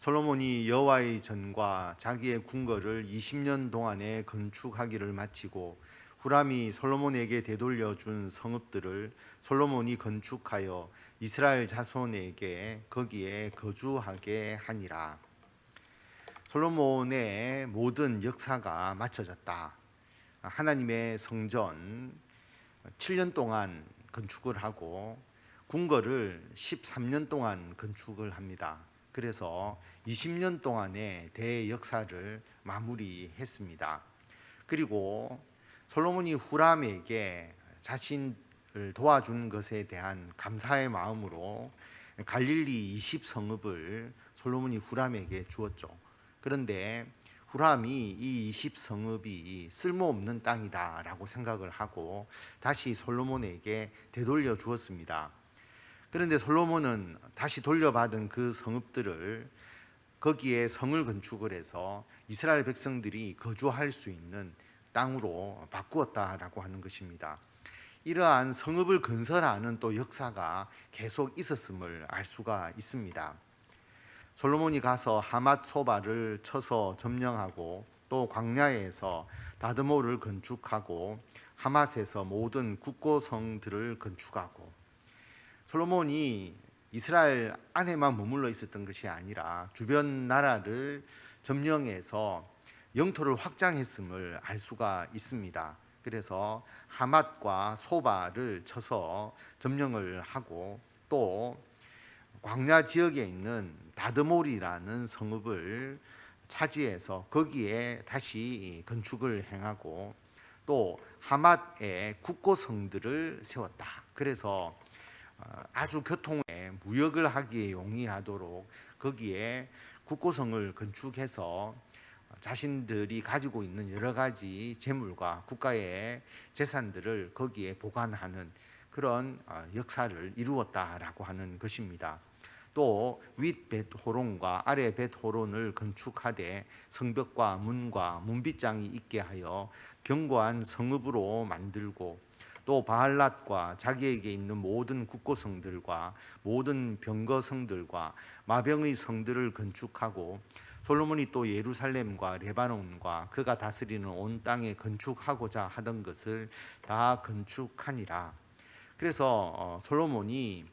솔로몬이 여호와의 전과 자기의 궁궐을 20년 동안에 건축하기를 마치고 후람이 솔로몬에게 되돌려 준 성읍들을 솔로몬이 건축하여 이스라엘 자손에게 거기에 거주하게 하니라. 솔로몬의 모든 역사가 마쳐졌다. 하나님의 성전 7년 동안 건축을 하고 궁궐을 13년 동안 건축을 합니다. 그래서 20년 동안의 대역사를 마무리했습니다. 그리고 솔로몬이 후람에게 자신을 도와준 것에 대한 감사의 마음으로 갈릴리 20성읍을 솔로몬이 후람에게 주었죠. 그런데 후람이 이 20성읍이 쓸모없는 땅이다라고 생각을 하고 다시 솔로몬에게 되돌려 주었습니다. 그런데 솔로몬은 다시 돌려받은 그 성읍들을 거기에 성을 건축을 해서 이스라엘 백성들이 거주할 수 있는 땅으로 바꾸었다라고 하는 것입니다. 이러한 성읍을 건설하는 또 역사가 계속 있었음을 알 수가 있습니다. 솔로몬이 가서 하맛 소바를 쳐서 점령하고 또 광야에서 다드모를 건축하고 하맛에서 모든 국고성들을 건축하고 솔로몬이 이스라엘 안에만 머물러 있었던 것이 아니라 주변 나라를 점령해서 영토를 확장했음을 알 수가 있습니다. 그래서 하맛과 소바를 쳐서 점령을 하고 또 광야 지역에 있는 다드몰이라는 성읍을 차지해서 거기에 다시 건축을 행하고 또 하맛에 국고성들을 세웠다. 그래서 아주 교통에 무역을 하기에 용이하도록 거기에 국고성을 건축해서 자신들이 가지고 있는 여러 가지 재물과 국가의 재산들을 거기에 보관하는 그런 역사를 이루었다라고 하는 것입니다. 또 윗 벳호론과 아래 벳호론을 건축하되 성벽과 문과 문빗장이 있게 하여 견고한 성읍으로 만들고 또 바알랏과 자기에게 있는 모든 국고성들과 모든 병거성들과 마병의 성들을 건축하고 솔로몬이 또 예루살렘과 레바논과 그가 다스리는 온 땅에 건축하고자 하던 것을 다 건축하니라. 그래서 솔로몬이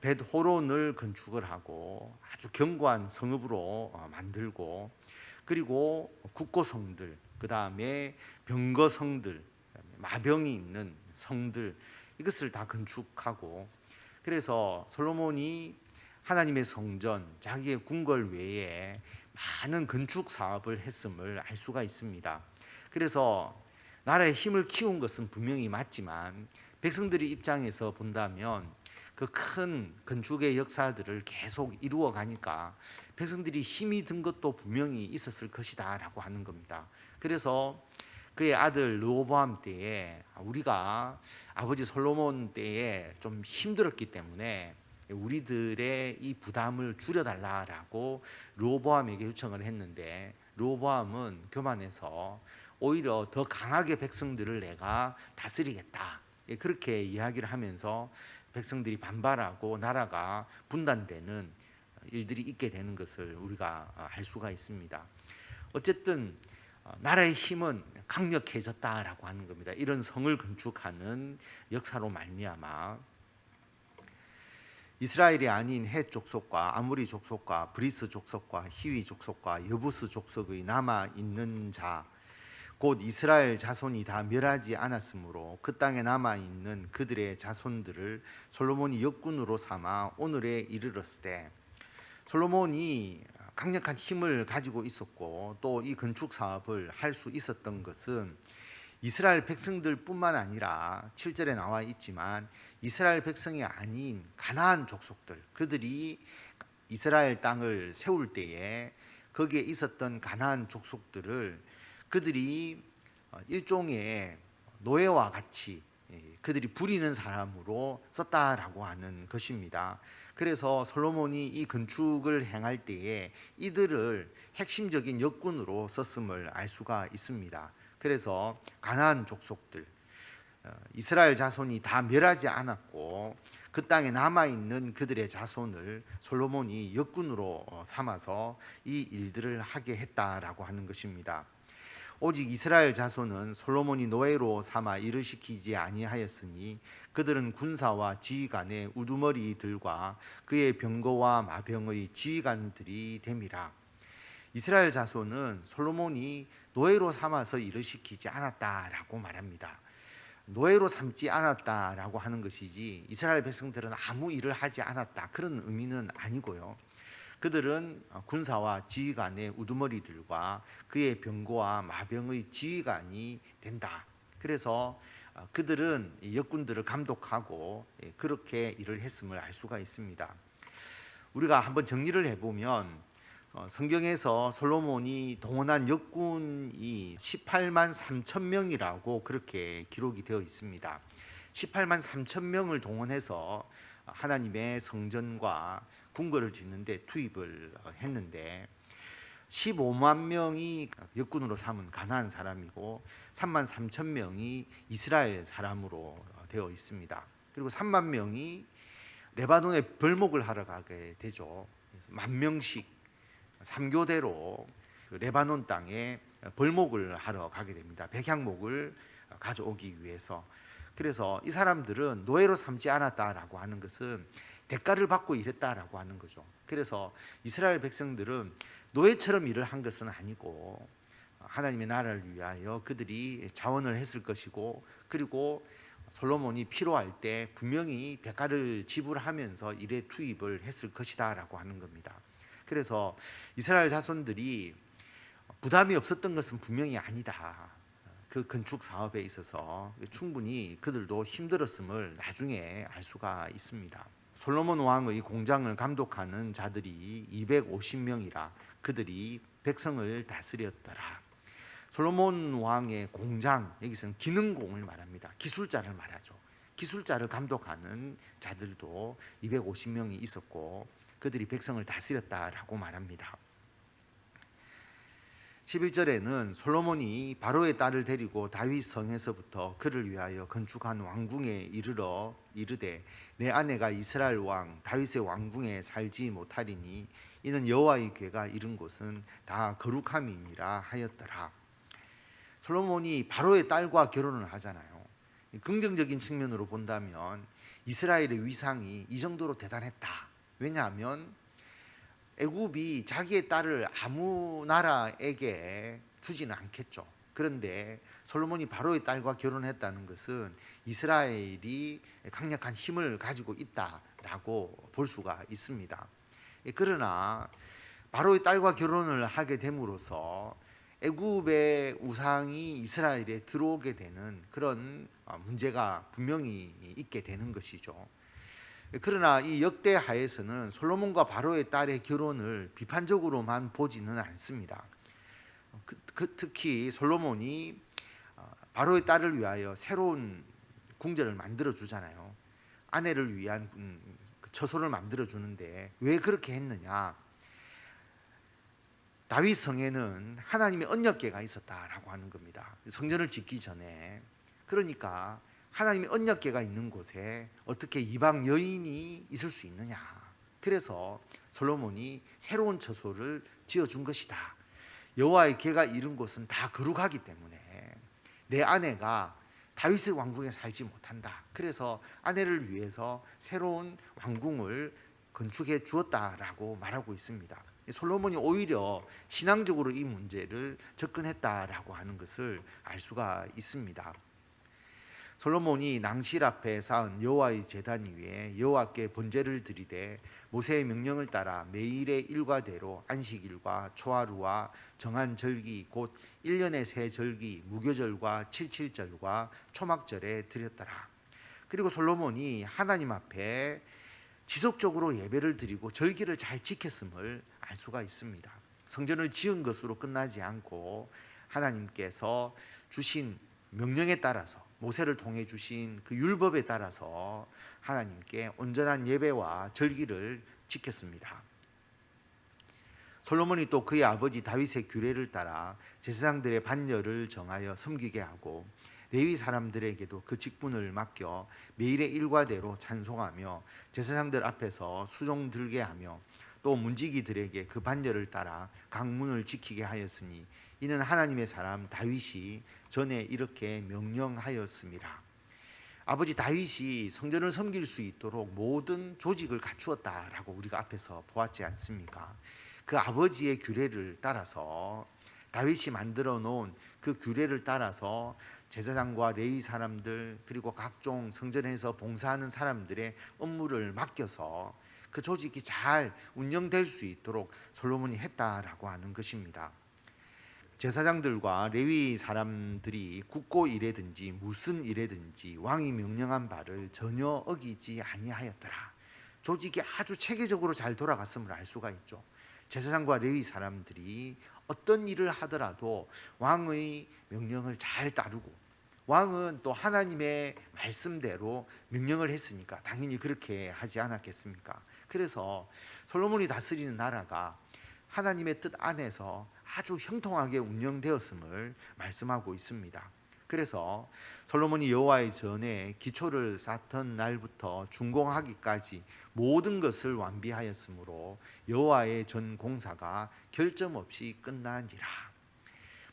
벳호론을 건축을 하고 아주 견고한 성읍으로 만들고 그리고 국고성들, 그 다음에 병거성들, 마병이 있는 성들 이것을 다 건축하고 그래서 솔로몬이 하나님의 성전, 자기의 궁궐 외에 많은 건축 사업을 했음을 알 수가 있습니다. 그래서 나라의 힘을 키운 것은 분명히 맞지만 백성들의 입장에서 본다면 그 큰 건축의 역사들을 계속 이루어 가니까 백성들이 힘이 든 것도 분명히 있었을 것이다 라고 하는 겁니다. 그래서 그의 아들 르호보암 때에 우리가 아버지 솔로몬 때에 좀 힘들었기 때문에 우리들의 이 부담을 줄여달라라고 르호보암에게 요청을 했는데 르호보암은 교만해서 오히려 더 강하게 백성들을 내가 다스리겠다 그렇게 이야기를 하면서 백성들이 반발하고 나라가 분단되는 일들이 있게 되는 것을 우리가 알 수가 있습니다. 어쨌든 나라의 힘은 강력해졌다라고 하는 겁니다. 이런 성을 건축하는 역사로 말미암아 이스라엘이 아닌 헷 족속과 아무리 족속과 브리스 족속과 히위 족속과 여부스 족속의 남아 있는 자 곧 이스라엘 자손이 다 멸하지 않았으므로 그 땅에 남아 있는 그들의 자손들을 솔로몬이 역군으로 삼아 오늘에 이르렀을 때 솔로몬이 강력한 힘을 가지고 있었고 또 이 건축 사업을 할 수 있었던 것은 이스라엘 백성들뿐만 아니라 7절에 나와 있지만 이스라엘 백성이 아닌 가나안 족속들 그들이 이스라엘 땅을 세울 때에 거기에 있었던 가나안 족속들을 그들이 일종의 노예와 같이 그들이 부리는 사람으로 썼다라고 하는 것입니다. 그래서 솔로몬이 이 건축을 행할 때에 이들을 핵심적인 역군으로 썼음을 알 수가 있습니다. 그래서 가나안 족속들 이스라엘 자손이 다 멸하지 않았고 그 땅에 남아있는 그들의 자손을 솔로몬이 역군으로 삼아서 이 일들을 하게 했다라고 하는 것입니다. 오직 이스라엘 자손은 솔로몬이 노예로 삼아 일을 시키지 아니하였으니 그들은 군사와 지휘관의 우두머리들과 그의 병거와 마병의 지휘관들이 됨이라. 이스라엘 자손은 솔로몬이 노예로 삼아서 일을 시키지 않았다라고 말합니다. 노예로 삼지 않았다라고 하는 것이지 이스라엘 백성들은 아무 일을 하지 않았다 그런 의미는 아니고요. 그들은 군사와 지휘관의 우두머리들과 그의 병거와 마병의 지휘관이 된다. 그래서 그들은 역군들을 감독하고 그렇게 일을 했음을 알 수가 있습니다. 우리가 한번 정리를 해보면 성경에서 솔로몬이 동원한 역군이 18만 3천 명이라고 그렇게 기록이 되어 있습니다. 18만 3천 명을 동원해서 하나님의 성전과 궁궐을 짓는데 투입을 했는데 15만 명이 역군으로 삼은 가나안 사람이고 3만 3천 명이 이스라엘 사람으로 되어 있습니다. 그리고 3만 명이 레바논에 벌목을 하러 가게 되죠. 10,000명씩 3교대로 레바논 땅에 벌목을 하러 가게 됩니다. 백향목을 가져오기 위해서. 그래서 이 사람들은 노예로 삼지 않았다라고 하는 것은 대가를 받고 일했다라고 하는 거죠. 그래서 이스라엘 백성들은 노예처럼 일을 한 것은 아니고 하나님의 나라를 위하여 그들이 자원을 했을 것이고 그리고 솔로몬이 필요할 때 분명히 대가를 지불하면서 일에 투입을 했을 것이다 라고 하는 겁니다. 그래서 이스라엘 자손들이 부담이 없었던 것은 분명히 아니다. 그 건축 사업에 있어서 충분히 그들도 힘들었음을 나중에 알 수가 있습니다. 솔로몬 왕의 공장을 감독하는 자들이 250명이라 그들이 백성을 다스렸더라. 솔로몬 왕의 공장, 여기서는 기능공을 말합니다. 기술자를 말하죠. 기술자를 감독하는 자들도 250명이 있었고 그들이 백성을 다스렸다라고 말합니다. 11절에는 솔로몬이 바로의 딸을 데리고 다윗 성에서부터 그를 위하여 건축한 왕궁에 이르러 이르되 내 아내가 이스라엘 왕 다윗의 왕궁에 살지 못하리니 이는 여호와의 궤가 이른 곳은 다 거룩함이니라 하였더라. 솔로몬이 바로의 딸과 결혼을 하잖아요. 긍정적인 측면으로 본다면 이스라엘의 위상이 이 정도로 대단했다. 왜냐하면 애굽이 자기의 딸을 아무 나라에게 주지는 않겠죠. 그런데 솔로몬이 바로의 딸과 결혼했다는 것은 이스라엘이 강력한 힘을 가지고 있다라고 볼 수가 있습니다. 그러나 바로의 딸과 결혼을 하게 됨으로써 애굽의 우상이 이스라엘에 들어오게 되는 그런 문제가 분명히 있게 되는 것이죠. 그러나 이 역대하에서는 솔로몬과 바로의 딸의 결혼을 비판적으로만 보지는 않습니다. 특히 솔로몬이 바로의 딸을 위하여 새로운 궁전을 만들어 주잖아요. 아내를 위한 처소를 만들어 주는데 왜 그렇게 했느냐? 다윗 성에는 하나님의 언약궤가 있었다라고 하는 겁니다. 성전을 짓기 전에. 그러니까 하나님의 언약궤가 있는 곳에 어떻게 이방 여인이 있을 수 있느냐. 그래서 솔로몬이 새로운 처소를 지어준 것이다. 여호와의 궤가 이른 곳은 다 거룩하기 때문에 내 아내가 다윗의 왕궁에 살지 못한다. 그래서 아내를 위해서 새로운 왕궁을 건축해 주었다라고 말하고 있습니다. 솔로몬이 오히려 신앙적으로 이 문제를 접근했다라고 하는 것을 알 수가 있습니다. 솔로몬이 낭실 앞에 쌓은 여호와의 제단 위에 여호와께 번제를 드리되 모세의 명령을 따라 매일의 일과대로 안식일과 초하루와 정한 절기 곧 1년의 새 절기 무교절과 칠칠절과 초막절에 드렸더라. 그리고 솔로몬이 하나님 앞에 지속적으로 예배를 드리고 절기를 잘 지켰음을 알 수가 있습니다. 성전을 지은 것으로 끝나지 않고 하나님께서 주신 명령에 따라서 모세를 통해 주신 그 율법에 따라서 하나님께 온전한 예배와 절기를 지켰습니다. 솔로몬이 또 그의 아버지 다윗의 규례를 따라 제사장들의 반열을 정하여 섬기게 하고 레위 사람들에게도 그 직분을 맡겨 매일의 일과대로 찬송하며 제사장들 앞에서 수종 들게 하며 또 문지기들에게 그 반열을 따라 강문을 지키게 하였으니 이는 하나님의 사람 다윗이 전에 이렇게 명령하였습니다. 아버지 다윗이 성전을 섬길 수 있도록 모든 조직을 갖추었다라고 우리가 앞에서 보았지 않습니까? 그 아버지의 규례를 따라서 다윗이 만들어 놓은 그 규례를 따라서 제사장과 레위 사람들 그리고 각종 성전에서 봉사하는 사람들의 업무를 맡겨서 그 조직이 잘 운영될 수 있도록 솔로몬이 했다라고 하는 것입니다. 제사장들과 레위 사람들이 굳고 일하든지 무슨 일하든지 왕이 명령한 바를 전혀 어기지 아니하였더라. 조직이 아주 체계적으로 잘 돌아갔음을 알 수가 있죠. 제사장과 레위 사람들이 어떤 일을 하더라도 왕의 명령을 잘 따르고 왕은 또 하나님의 말씀대로 명령을 했으니까 당연히 그렇게 하지 않았겠습니까? 그래서 솔로몬이 다스리는 나라가 하나님의 뜻 안에서 아주 형통하게 운영되었음을 말씀하고 있습니다. 그래서 솔로몬이 여호와의 전에 기초를 쌓던 날부터 준공하기까지 모든 것을 완비하였으므로 여호와의 전 공사가 결점 없이 끝나니라.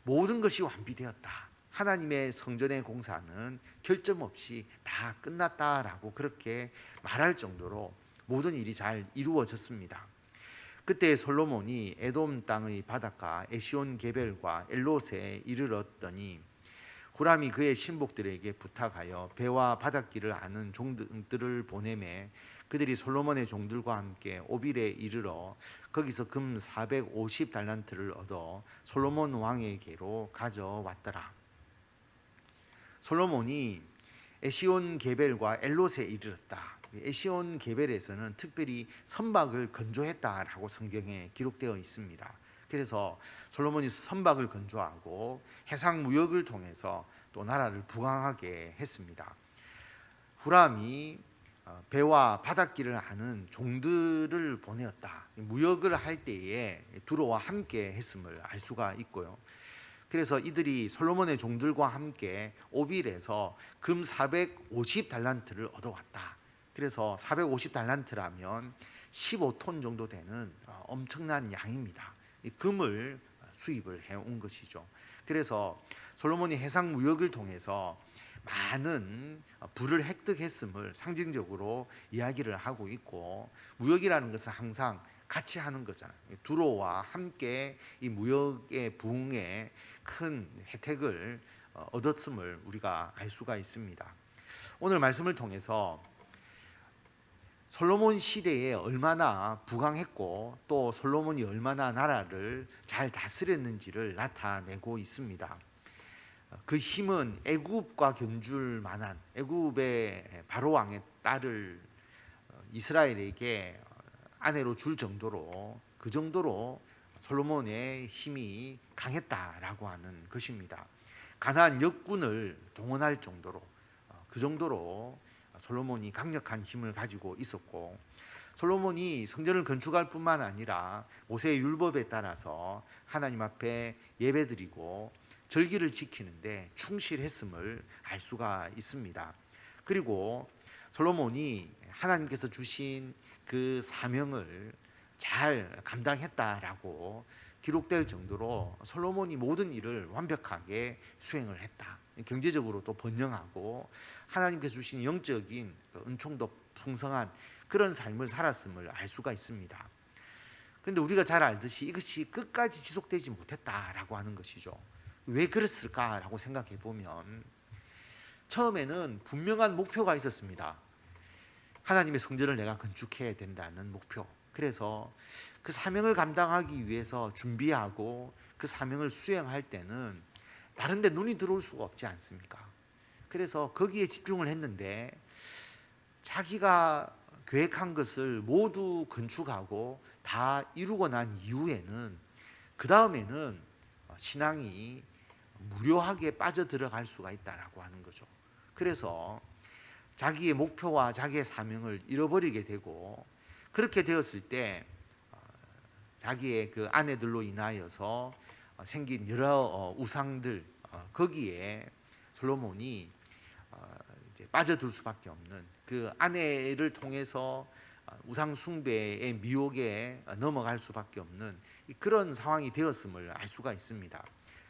모든 것이 완비되었다. 하나님의 성전의 공사는 결점 없이 다 끝났다라고 그렇게 말할 정도로 모든 일이 잘 이루어졌습니다. 그때 솔로몬이 에돔 땅의 바닷가 에시온 게벨과 엘롯에 이르렀더니 후람이 그의 신복들에게 부탁하여 배와 바닷길을 아는 종들을 보내매 그들이 솔로몬의 종들과 함께 오빌에 이르러 거기서 금 450달란트를 얻어 솔로몬 왕에게로 가져왔더라. 솔로몬이 에시온 게벨과 엘롯에 이르렀다. 에시온 게벨에서는 특별히 선박을 건조했다라고 성경에 기록되어 있습니다. 그래서 솔로몬이 선박을 건조하고 해상 무역을 통해서 또 나라를 부강하게 했습니다. 후람이 배와 바닷길을 아는 종들을 보내었다. 무역을 할 때에 두로와 함께 했음을 알 수가 있고요. 그래서 이들이 솔로몬의 종들과 함께 오빌에서 금 450달란트를 얻어왔다. 그래서 450달란트라면 15톤 정도 되는 엄청난 양입니다. 이 금을 수입을 해온 것이죠. 그래서 솔로몬이 해상 무역을 통해서 많은 부를 획득했음을 상징적으로 이야기를 하고 있고, 무역이라는 것은 항상 같이 하는 거잖아요. 두로와 함께 이 무역의 부흥에 큰 혜택을 얻었음을 우리가 알 수가 있습니다. 오늘 말씀을 통해서 솔로몬 시대에 얼마나 부강했고 또 솔로몬이 얼마나 나라를 잘 다스렸는지를 나타내고 있습니다. 그 힘은 애굽과 견줄 만한, 애굽의 바로 왕의 딸을 이스라엘에게 아내로 줄 정도로, 그 정도로 솔로몬의 힘이 강했다라고 하는 것입니다. 가나안 역군을 동원할 정도로, 그 정도로 솔로몬이 강력한 힘을 가지고 있었고, 솔로몬이 성전을 건축할 뿐만 아니라 모세의 율법에 따라서 하나님 앞에 예배드리고 절기를 지키는데 충실했음을 알 수가 있습니다. 그리고 솔로몬이 하나님께서 주신 그 사명을 잘 감당했다라고 기록될 정도로 솔로몬이 모든 일을 완벽하게 수행을 했다. 경제적으로 또 번영하고 하나님께서 주신 영적인 은총도 풍성한 그런 삶을 살았음을 알 수가 있습니다. 그런데 우리가 잘 알듯이 이것이 끝까지 지속되지 못했다라고 하는 것이죠. 왜 그랬을까라고 생각해 보면 처음에는 분명한 목표가 있었습니다. 하나님의 성전을 내가 건축해야 된다는 목표. 그래서 그 사명을 감당하기 위해서 준비하고 그 사명을 수행할 때는 다른 데 눈이 들어올 수가 없지 않습니까? 그래서 거기에 집중을 했는데 자기가 계획한 것을 모두 건축하고 다 이루고 난 이후에는, 그 다음에는 신앙이 무료하게 빠져들어갈 수가 있다라고 하는 거죠. 그래서 자기의 목표와 자기의 사명을 잃어버리게 되고, 그렇게 되었을 때 자기의 그 아내들로 인하여서 생긴 여러 우상들, 거기에 솔로몬이 이제 빠져들 수밖에 없는, 그 아내를 통해서 우상 숭배의 미혹에 넘어갈 수밖에 없는 그런 상황이 되었음을 알 수가 있습니다.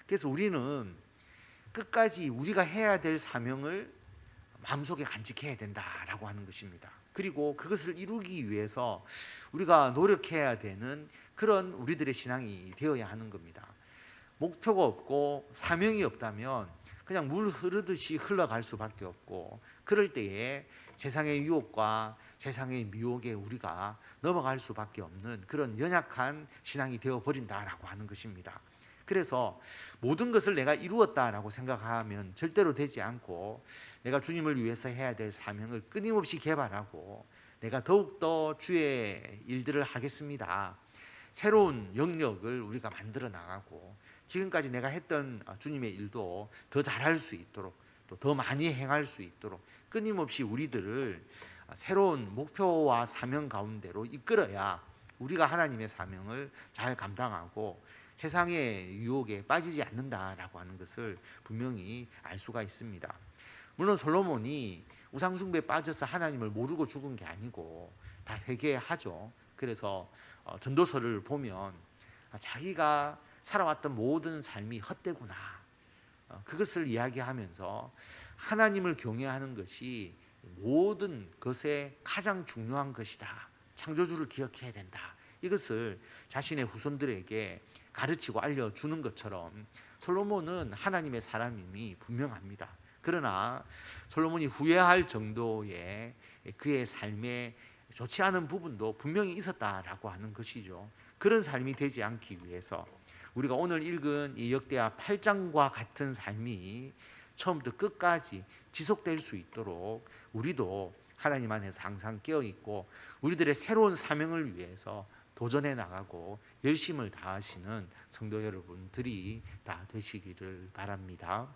그래서 우리는 끝까지 우리가 해야 될 사명을 마음속에 간직해야 된다라고 하는 것입니다. 그리고 그것을 이루기 위해서 우리가 노력해야 되는 그런 우리들의 신앙이 되어야 하는 겁니다. 목표가 없고 사명이 없다면 그냥 물 흐르듯이 흘러갈 수밖에 없고, 그럴 때에 세상의 유혹과 세상의 미혹에 우리가 넘어갈 수밖에 없는 그런 연약한 신앙이 되어버린다라고 하는 것입니다. 그래서 모든 것을 내가 이루었다라고 생각하면 절대로 되지 않고, 내가 주님을 위해서 해야 될 사명을 끊임없이 개발하고, 내가 더욱더 주의 일들을 하겠습니다, 새로운 영역을 우리가 만들어 나가고, 지금까지 내가 했던 주님의 일도 더 잘할 수 있도록, 또 더 많이 행할 수 있도록 끊임없이 우리들을 새로운 목표와 사명 가운데로 이끌어야 우리가 하나님의 사명을 잘 감당하고 세상의 유혹에 빠지지 않는다라고 하는 것을 분명히 알 수가 있습니다. 물론 솔로몬이 우상숭배에 빠져서 하나님을 모르고 죽은 게 아니고 다 회개하죠. 그래서 전도서를 보면 자기가 살아왔던 모든 삶이 헛되구나, 그것을 이야기하면서 하나님을 경외하는 것이 모든 것의 가장 중요한 것이다, 창조주를 기억해야 된다, 이것을 자신의 후손들에게 가르치고 알려주는 것처럼 솔로몬은 하나님의 사람임이 분명합니다. 그러나 솔로몬이 후회할 정도의 그의 삶에 좋지 않은 부분도 분명히 있었다라고 하는 것이죠. 그런 삶이 되지 않기 위해서 우리가 오늘 읽은 이 역대하 8장과 같은 삶이 처음부터 끝까지 지속될 수 있도록 우리도 하나님 안에서 항상 깨어있고 우리들의 새로운 사명을 위해서 도전해 나가고 열심을 다하시는 성도 여러분들이 다 되시기를 바랍니다.